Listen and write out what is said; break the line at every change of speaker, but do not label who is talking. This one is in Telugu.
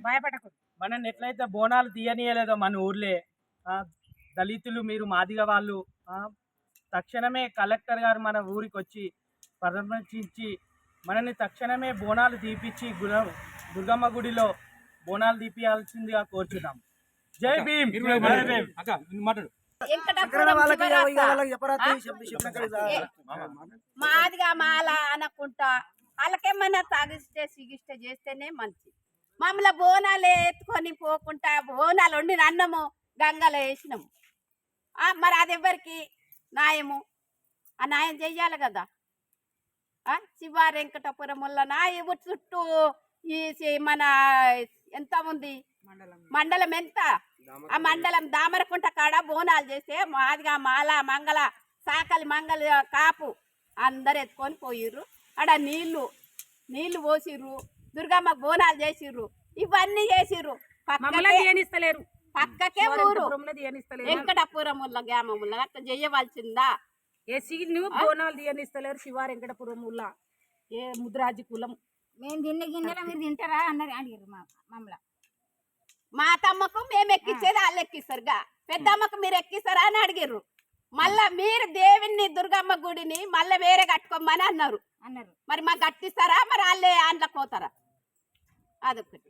భయపడకు.
మనం ఎట్లయితే బోనాలు తీయనీయలేదో మన ఊర్లే దళితులు మీరు మాదిగ వాళ్ళు తక్షణమే కలెక్టర్ గారు మన ఊరికి వచ్చి పరామర్శించి మనని తక్షణమే బోనాలు తీపిచ్చి దుర్గమ్మ గుడిలో బోనాలు తీపియాల్సిందిగా కోరుచున్నాం. జై భీమ్.
మాదిగా మాల అనకుంటా వాళ్ళకేమన్నా తాగిస్తే సిగిస్తే చేస్తేనే మంచి. మమ్మల్ని బోనాలు ఎత్తుకొని పోకుండా బోనాలు వండి అన్నము గంగలో వేసినాము. మరి అది ఎవరికి న్యాయము? ఆ న్యాయం చెయ్యాలి కదా. శివ వెంకటపురం వల్ల నాయవు చుట్టూ ఈ మన ఎంత ఉంది మండలం ఎంత? ఆ మండలం దామరకుంట కాడ బోనాలు చేస్తే మాదిగా మాల మంగళ సాకలి మంగళ కాపు అందరు ఎత్తుకొని పోయిర్రు. ఆడ నీళ్లు పోసిర్రు, దుర్గమ్మ బోనాలు చేసిర్రు, ఇవన్నీ చేసిర్రు. పక్కకే ఊరు వెంకటపురం గ్రామముల అట్లా చేయవలసిందా?
నువ్వు బోనాలు తీయనిస్తలేరు శివ వెంకటపురం ఏ ముద్రాజి కులం
మేము తిన్న గిన్నెలో మీరు తింటారా అన్నారు అడిగారు మమ్మల్ని.
మా తమ్మకు మేము ఎక్కించేది వాళ్ళు ఎక్కిస్తారుగా, పెద్దమ్మకు మీరు ఎక్కిస్తారా అని అడిగిర్రు. మళ్ళా మీరు దేవుని దుర్గమ్మ గుడిని మళ్ళీ వేరే కట్టుకోమని అన్నారు. మరి మాకు కట్టిస్తారా? మరి వాళ్ళే ఆండ్లకు పోతారా? అదొకటి.